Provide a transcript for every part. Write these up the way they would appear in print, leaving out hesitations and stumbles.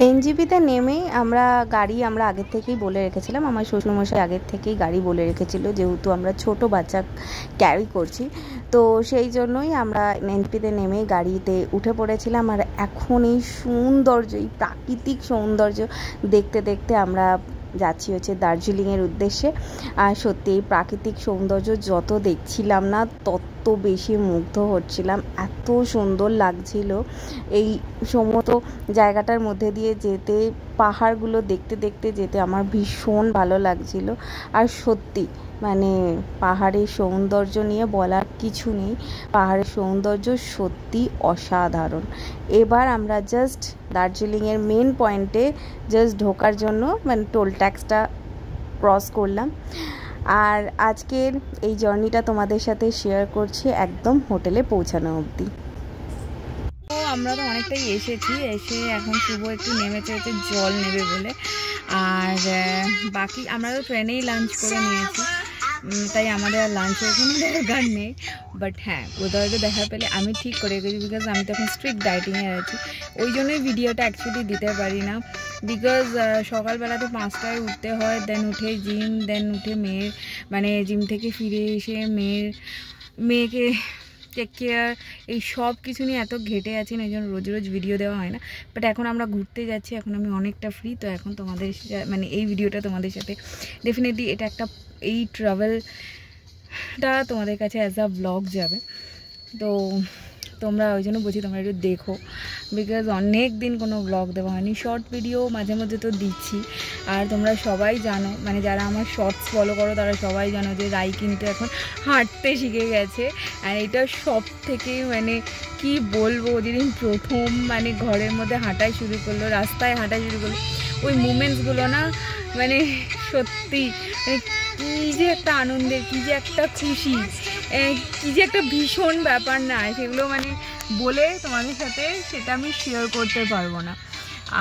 এনজিপিতে নেমেই আমরা আগের থেকেই বলে রেখেছিলাম, আমার শ্বশুরমশাই আগের থেকেই গাড়ি বলে রেখেছিল, যেহেতু আমরা ছোট বাচ্চা ক্যারি করছি, তো সেই জন্যই আমরা এনজিপিতে নেমেই গাড়িতে উঠে পড়েছিলাম। আর এখন এই সৌন্দর্য, এই প্রাকৃতিক সৌন্দর্য দেখতে দেখতে আমরা যাচ্ছি হচ্ছে দার্জিলিংয়ের উদ্দেশ্যে। আর সত্যি এই প্রাকৃতিক সৌন্দর্য যত দেখছিলাম না তত বেশি মুগ্ধ হচ্ছিলাম, এত সুন্দর লাগছিল এই সমস্ত জায়গাটার মধ্যে দিয়ে যেতে, পাহাড়গুলো দেখতে দেখতে যেতে আমার ভীষণ ভালো লাগছিল। আর সত্যি মানে পাহাড়ের সৌন্দর্য নিয়ে বলার কিছু নেই, পাহাড়ের সৌন্দর্য সত্যি অসাধারণ। এবার আমরা জাস্ট দার্জিলিংয়ের মেন পয়েন্টে জাস্ট ঢোকার জন্য মানে টোল ট্যাক্সটা ক্রস করলাম। আর আজকের এই জার্নিটা তোমাদের সাথে শেয়ার করছি একদম হোটেলে পৌঁছানো অবধি। তো আমরা তো অনেকটাই এসে এখন শুভ একটু নেমেছে হচ্ছে জল নেবে বলে। আর বাকি আমরা তো ট্রেনেই লাঞ্চ করে নিয়েছি, তাই আমাদের আর লাঞ্চের কোনো দরকার নেই। বাট হ্যাঁ, কোথাও একটু দেখা পেলে আমি ঠিক করে গেছি, বিকজ আমি তো এখন স্ট্রিক্ট ডায়েটিংয়ে আছি, ওই জন্যই ভিডিওটা অ্যাকচুয়ালি দিতে পারি না। বিকজ সকালবেলাতে 5টায় উঠতে হয়, দেন উঠে জিম, দেন উঠে মেয়ের মানে জিম থেকে ফিরে এসে মেয়েকে টেক কেয়ার, এই সব কিছু নিয়ে এত ঘেটে আছি না, এই জন্য রোজ রোজ ভিডিও দেওয়া হয় না। বাট এখন আমরা ঘুরতে যাচ্ছি, এখন আমি অনেকটা ফ্রি, তো এখন তোমাদের মানে এই ভিডিওটা তোমাদের সাথে ডেফিনেটলি এটা একটা, এই ট্রাভেলটা তোমাদের কাছে অ্যাজ আ ব্লগ যাবে। তো তোমরা ওই জন্য বলছি তোমরা একটু দেখো, বিকজ অনেক দিন কোনো ব্লগ দেওয়া হয়নি। শর্ট ভিডিও মাঝে মধ্যে তো দিচ্ছি, আর তোমরা সবাই জানো, মানে যারা আমার শর্টস ফলো করো তারা সবাই জানো যে রাই কিন্তু এখন হাঁটতে শিখে গেছে। আর এটা সব থেকে মানে কি বলবো, যেদিন প্রথম মানে ঘরের মধ্যে হাঁটা শুরু করলো, রাস্তায় হাঁটা শুরু করলো, ওই মুমেন্টসগুলো না মানে সত্যি মানে কী যে একটা আনন্দের, কী যে একটা খুশি, কী যে একটা ভীষণ ব্যাপার না, সেগুলো মানে বলে তোমাদের সাথে সেটা আমি শেয়ার করতে পারবো না।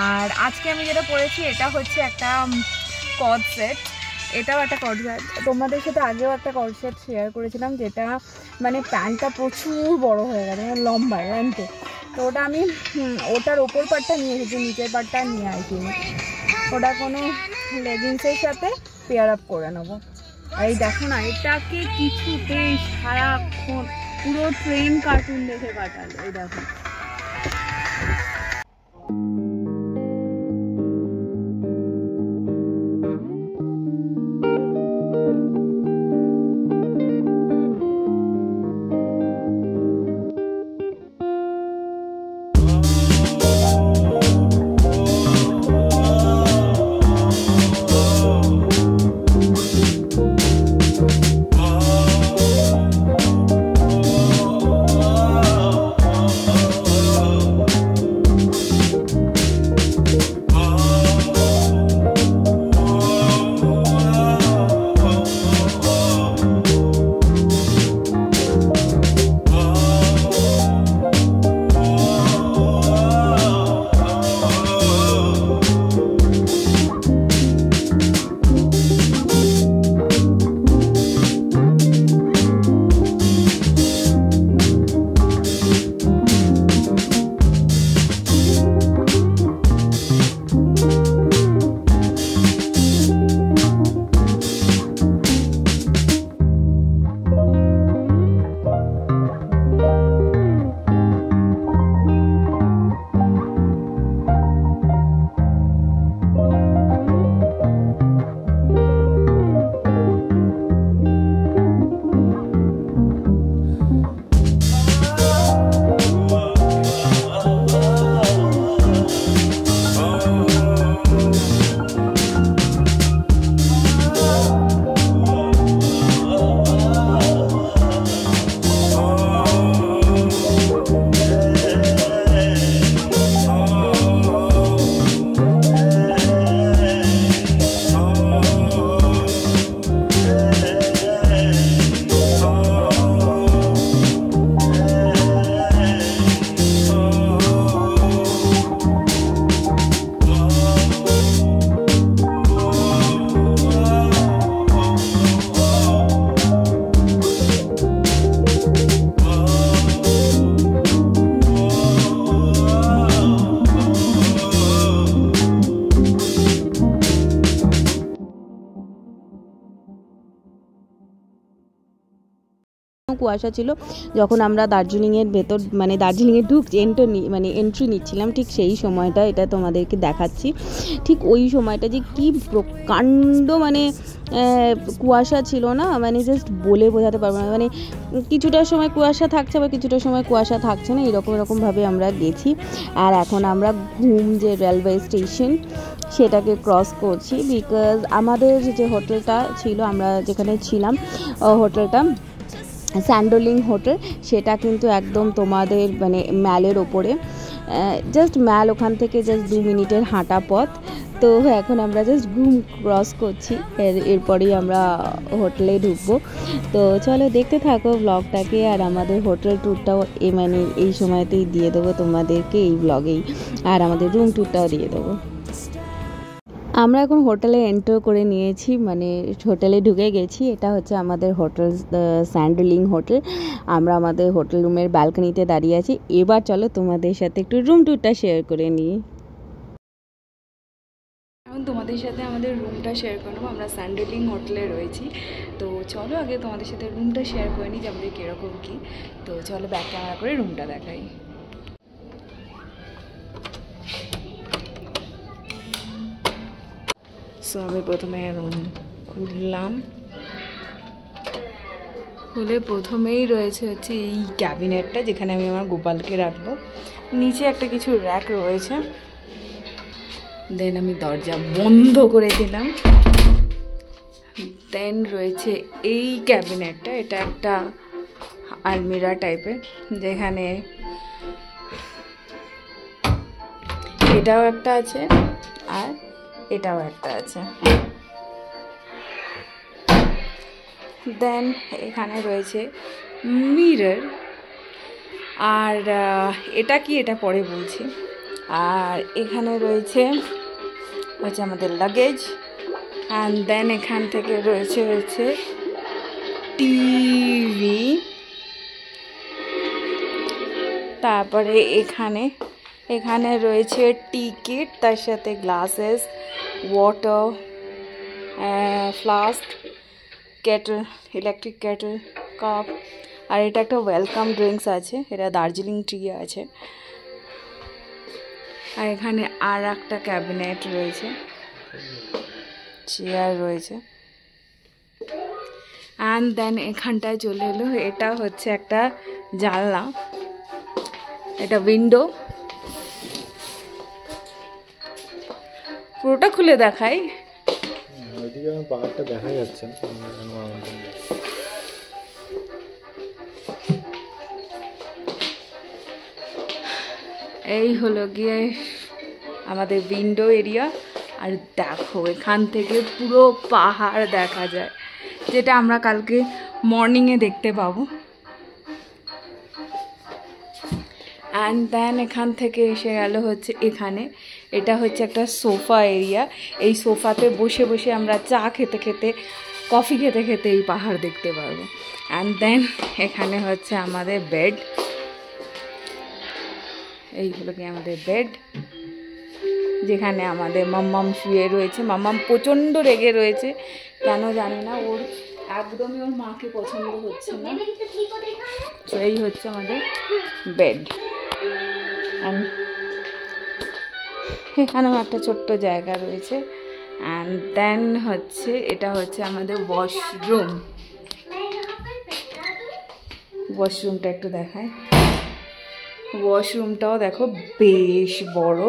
আর আজকে আমি যেটা পরেছি এটা হচ্ছে একটা কর্ড সেট, এটাও একটা কর্ড সেট। তোমাদের সাথে আগেও একটা কর্ড সেট শেয়ার করেছিলাম, যেটা মানে প্যান্টটা প্রচুর বড় হয়ে গেছে, মানে লম্বা লেন্থে, তো ওটা আমি ওটার ওপর পার্টটা নিয়ে এসেছি, নিচের পার্টটা নিয়ে আসিনি। ওটা কোনো লেগিংসের সাথে পেয়ার আপ করে নেবো। এই দেখো না, এটাকে কিছুতেই সারাক্ষণ পুরো ট্রেন কার্টুন দেখে কাটালো। এই দেখো, কুয়াশা ছিল। যখন আমরা দার্জিলিংয়ের ভেতর মানে দার্জিলিংয়ে এন্ট্রি নিচ্ছিলাম ঠিক সেই সময়টা এটা তোমাদেরকে দেখাচ্ছি। ঠিক ওই সময়টা যে কী প্রকাণ্ড মানে কুয়াশা ছিল না, মানে জাস্ট বলে বোঝাতে পারবো না। মানে কিছুটা সময় কুয়াশা থাকছে বা কিছুটা সময় কুয়াশা থাকছে না, এরকমভাবে আমরা গেছি। আর এখন আমরা ঘুম যে রেলওয়ে স্টেশন সেটাকে ক্রস করছি, বিকজ আমাদের যে হোটেলটা ছিল, আমরা যেখানে ছিলাম হোটেলটা স্যান্ডোলিং হোটেল, সেটা কিন্তু একদম তোমাদের মানে ম্যালের ওপরে, জাস্ট ম্যাল ওখান থেকে জাস্ট 2 মিনিটের হাঁটা পথ। তো এখন আমরা জাস্ট ঘুম ক্রস করছি, এরপরেই আমরা হোটেলে ঢুকবো। তো চলো দেখতে থাকো ব্লগটাকে, আর আমাদের হোটেল ট্যুরটাও মানে এই সময়তেই দিয়ে দেবো তোমাদেরকে এই ব্লগেই, আর আমাদের রুম ট্যুরটাও দিয়ে দেবো। আমরা এখন হোটেলে এন্টার করে নিয়েছি, মানে হোটেলে ঢুকে গেছি। এটা হচ্ছে আমাদের হোটেল স্যান্ডোলিং হোটেল। আমরা আমাদের হোটেল রুমের ব্যালকনিতে দাঁড়িয়ে আছি। এবার চলো তোমাদের সাথে একটু রুম ট্যুরটা শেয়ার করে নিই। এখন তোমাদের সাথে আমাদের রুমটা শেয়ার করবো। আমরা স্যান্ডোলিং হোটেলে রয়েছি, তো চলো আগে তোমাদের সাথে রুমটা শেয়ার করে নিই যে আমাদের কীরকম কী। তো চলো ব্যাক ক্যামেরা করে রুমটা দেখাই। সো আমি প্রথমে রুম খুললাম, খুলে প্রথমেই রয়েছে হচ্ছে এই ক্যাবিনেটটা, যেখানে আমি আমার গোপালকে রাখবো। নিচে একটা কিছু র্যাক রয়েছে। দেন আমি দরজা বন্ধ করে দিলাম। দেন রয়েছে এই ক্যাবিনেটটা, এটা একটা আলমিরা টাইপের, যেখানে এটাও একটা আছে আর এটাও একটা আছে। দেন এখানে রয়েছে মিরর, আর এটা কি এটা পরে বলছি। আর এখানে রয়েছে আমাদের লাগেজ। অ্যান্ড দেন এখান থেকে রয়েছে টিভি। তারপরে এখানে রয়েছে টিকিট, তার সাথে glasses, water, flask, kettle, electric kettle, cup. আর এটা একটা ওয়েলকাম ড্রিঙ্কস আছে, এটা দার্জিলিং টি আছে। আর এখানে আর একটা ক্যাবিনেট রয়েছে, চেয়ার রয়েছে। অ্যান্ড দেন এখানটায় চলে এলো, এটা হচ্ছে একটা জানলা, এটা উইন্ডো। পুরোটা খুলে দেখাই। পাহাড়টা দেখা যাচ্ছে। এই হলো গিয়ে আমাদের উইন্ডো এরিয়া। আর দেখো এখান থেকে পুরো পাহাড় দেখা যায়, যেটা আমরা কালকে মর্নিংয়ে দেখতে পাবো। অ্যান্ড দেন এখান থেকে এসে গেল হচ্ছে এখানে, এটা হচ্ছে একটা সোফা এরিয়া। এই সোফাতে বসে বসে আমরা চা খেতে খেতে, কফি খেতে খেতে এই পাহাড় দেখতে পারবো। অ্যান্ড দেন এখানে হচ্ছে আমাদের বেড, এই হলো কি আমাদের বেড, যেখানে আমাদের মাম্মাম শুয়ে রয়েছে। মাম্মাম প্রচণ্ড রেগে রয়েছে, কেন জানি না, ওর একদমই ওর মাকে পছন্দ হচ্ছে না। তো এই হচ্ছে আমাদের বেড। এখানেও একটা ছোট্ট জায়গা রয়েছে। অ্যান্ড দেন হচ্ছে এটা হচ্ছে আমাদের ওয়াশরুম। ওয়াশরুমটা একটু দেখায়। ওয়াশরুমটাও দেখো বেশ বড়।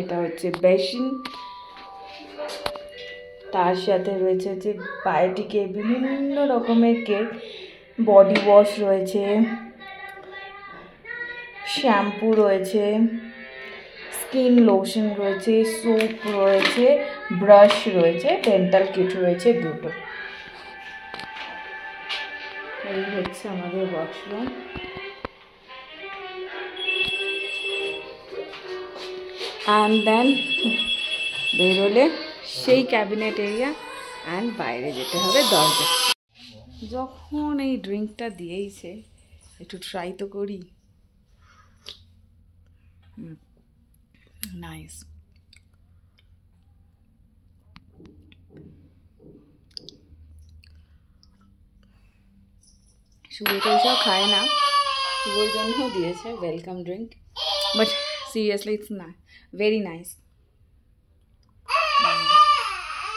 এটা হচ্ছে বেসিন, তার সাথে রয়েছে হচ্ছে বায়োটিকে বিভিন্ন রকমের কেক, বডি ওয়াশ রয়েছে, শ্যাম্পু রয়েছে, স্কিন লোশন রয়েছে, সোপ রয়েছে, ব্রাশ রয়েছে, ডেন্টাল কিট রয়েছে দুটো। এই হচ্ছে আমাদের ওয়াশরুম। অ্যান্ড দেন বেরোলে সেই ক্যাবিনেট এরিয়া, অ্যান্ড বাইরে যেতে হবে দরজা। যখন এই ড্রিঙ্কটা দিয়েইছে একটু ট্রাই তো করি। নাইস। শুভ তো এসব খায় না, শুভর জন্য দিয়েছে welcome drink, but seriously it's না ভেরি নাইস।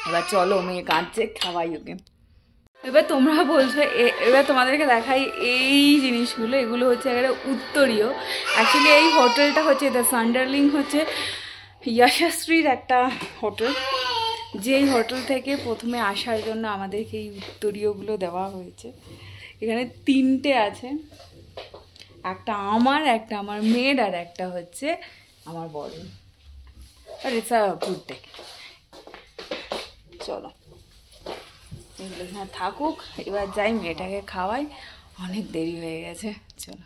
এবার চলো মেয়ে কাঁদছে, খাওয়াই ওকে। এবার তোমরা বলছো, এবার তোমাদেরকে দেখাই এই জিনিসগুলো, এগুলো হচ্ছে একেবারে উত্তরীয়। অ্যাকচুয়ালি এই হোটেলটা হচ্ছে দ্য সান্ডারলিং, হচ্ছে যশস্বীর একটা হোটেল, যেই হোটেল থেকে প্রথমে আসার জন্য আমাদেরকে এই উত্তরীয়গুলো দেওয়া হয়েছে। এখানে 3টে আছে, একটা আমার মেয়ের, আর একটা হচ্ছে আমার বড়। আর ইটস আ গুড ডে। চলো এগুলো এখানে থাকুক, এবার যাই মেয়েটাকে খাওয়াই, অনেক দেরি হয়ে গেছে। চলো।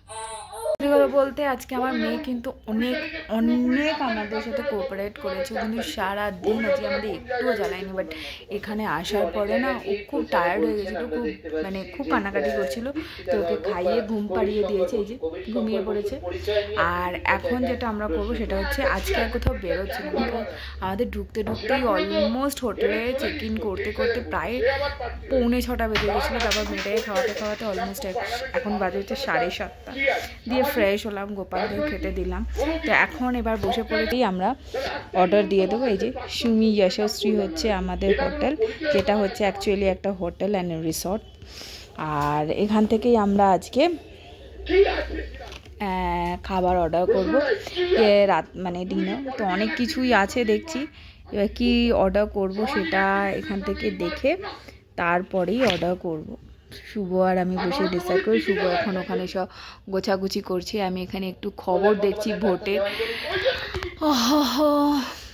বলতে আজকে আমার মেয়ে কিন্তু অনেক অনেক আমাদের সাথে কোঅপারেট করেছে, কিন্তু সারাদিন আজকে আমাদের একটুও জ্বালায়নি। বাট এখানে আসার পরে না ও খুব টায়ার্ড হয়ে গেছিলো, খুব কান্নাকাটি করছিল, তো ওকে খাইয়ে ঘুম পাড়িয়ে দিয়েছে, এই যে ঘুমিয়ে পড়েছে। আর এখন যেটা আমরা করবো সেটা হচ্ছে, আজকে আর কোথাও বেরোচ্ছি না, আমাদের ঢুকতেই অলমোস্ট হোটেলে চেক ইন করতে করতে প্রায় 6:45 বেজে গেছিলো। তারপর মেয়েটাকে খাওয়াতে অলমোস্ট এখন বাজে হচ্ছে 7:30 দিয়ে ফ্রেশ হলাম, গোপালকে খেতে দিলাম। তো এখন এবার বসে পড়েই আমরা অর্ডার দিয়ে দেবো। এই যে সুমি যশস্বী হচ্ছে আমাদের হোটেল, যেটা হচ্ছে অ্যাকচুয়ালি একটা হোটেল অ্যান্ড রিসর্ট। আর এখান থেকেই আমরা আজকে খাবার অর্ডার করবো, রাত মানে ডিনার। তো অনেক কিছুই আছে দেখছি, এবার কি অর্ডার করব সেটা এখান থেকে দেখে তারপরেই অর্ডার করব। শুভ আর আমি বসে ডিসাইড করি। শুভ এখন ওখানে সব গোছাগুছি করছি, আমি এখানে একটু খবর দেখছি ভোটের।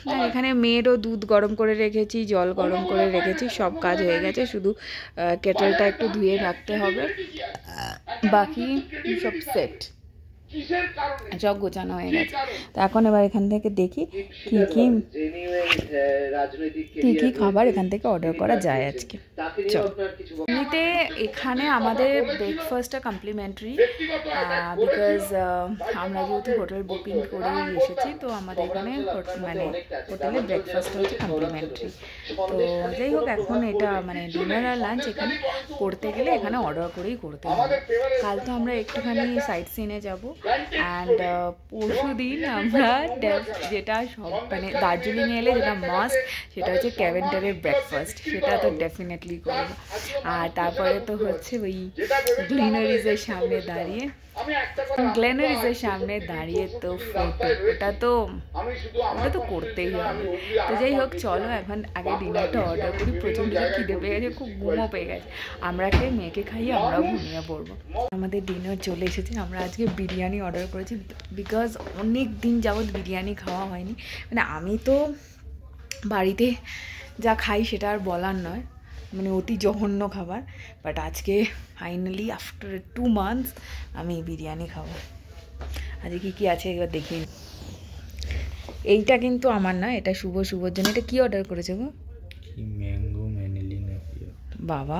আর এখানে মেয়েরও দুধ গরম করে রেখেছি, জল গরম করে রেখেছি, সব কাজ হয়ে গেছে, শুধু কেটেলটা একটু ধুয়ে রাখতে হবে, বাকি সব সেট, সব গোছানো হয়ে গেছে। তো এখন এবার এখান থেকে দেখি কি খাবার এখান থেকে অর্ডার করা যায় আজকে। চল। এমনিতে এখানে আমাদের ব্রেকফাস্টটা কমপ্লিমেন্টারি, বিকজ আমরা যেহেতু হোটেল বুকিং করে এসেছি, তো আমাদের এখানে মানে হোটেলে ব্রেকফাস্ট হচ্ছে কমপ্লিমেন্টারি। তো যাই হোক, এখন এটা মানে ডিনার আর লাঞ্চ এখানে করতে গেলে এখানে অর্ডার করেই করতে হবে। কাল তো আমরা একটুখানি সাইট সিনে যাবো, অ্যান্ড পরশু দিন আমরা যেটা সব মানে দার্জিলিংয়ে এলে যেটা মাস্ট, সেটা হচ্ছে ক্যাভেন্টারের ব্রেকফাস্ট, সেটা তো ডেফিনেটলি করবো। আর তারপরে তো হচ্ছে ওই গ্লিনারিজের সামনে দাঁড়িয়ে তো ফটো, ওটা তো করতেই হবে। তো যাই হোক, চলো এখন আগে ডিনারটা অর্ডার করি। প্রচণ্ড খিদে পেয়ে গেছে, খুব ঘুমও পেয়ে গেছে। আমরা মেয়েকে খাইয়ে আমরাও ঘুমিয়ে পড়বো। আমাদের ডিনার চলে এসেছে, আমরা আজকে বিরিয়ানি অর্ডার করেছি, বিকজ অনেক দিন যাবৎ বিরিয়ানি খাওয়া হয়নি। মানে আমি তো বাড়িতে যা খাই সেটা আর বলার নয়, মানে অতি জঘন্য খাবার, বাট আজকে ফাইনালি আফটার 2 months আমি বিরিয়ানি খাবো। আজকে কী আছে এবার দেখি। এইটা কিন্তু আমার না, এটা শুভর জন্য। এটা কি অর্ডার করেছে গো? ম্যাঙ্গো ম্যানিলি না কি বাবা,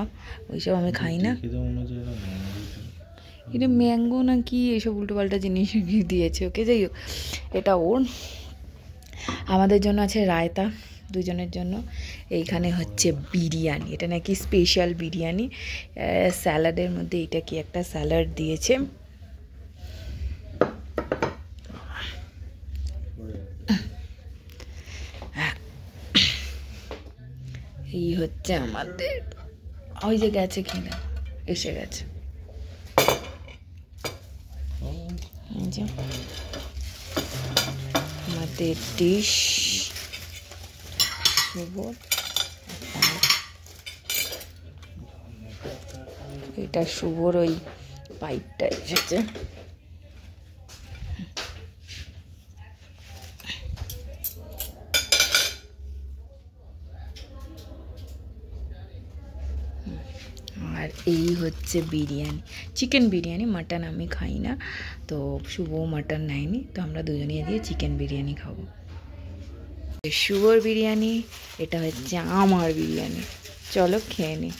ওইসব আমি খাই না। এটা ম্যাঙ্গো না কি এসব উল্টোপাল্টা জিনিস দিয়েছে ওকে। যাই হোক, এটা ওর। আমাদের জন্য আছে রায়তা, দুজনের জন্য। এইখানে হচ্ছে বিরিয়ানি, এটা নাকি স্পেশাল বিরিয়ানি। স্যালাডের মধ্যে এটা কি একটা স্যালাড দিয়েছে। এই হচ্ছে আমাদের, ওই যে গেছে কিনা, এসে গেছে। আমাদের ডিশ এটা শুভর ওই পাইপটা এসেছে। আর এই হচ্ছে বিরিয়ানি, চিকেন বিরিয়ানি, মাটন আমি খাই না, তো শুভ মাটন নেয়নি, তো আমরা দুজনে দিয়ে চিকেন বিরিয়ানি খাবো। শুভর বিরিয়ানি, এটা হচ্ছে আমার বিরিয়ানি। চলো খেয়ে নি।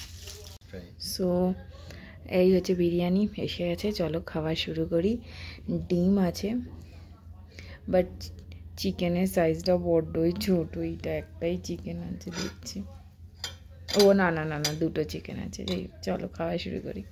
সো এই হচ্ছে বিরিয়ানি এসে গেছে, চলো খাওয়া শুরু করি। ডিম আছে, বাট চিকেনের সাইজটা বড্ডই ছোটো, এইটা একটাই চিকেন আছে দেখছি। ও না, দুটো চিকেন আছে। যাই চলো খাওয়া শুরু করি।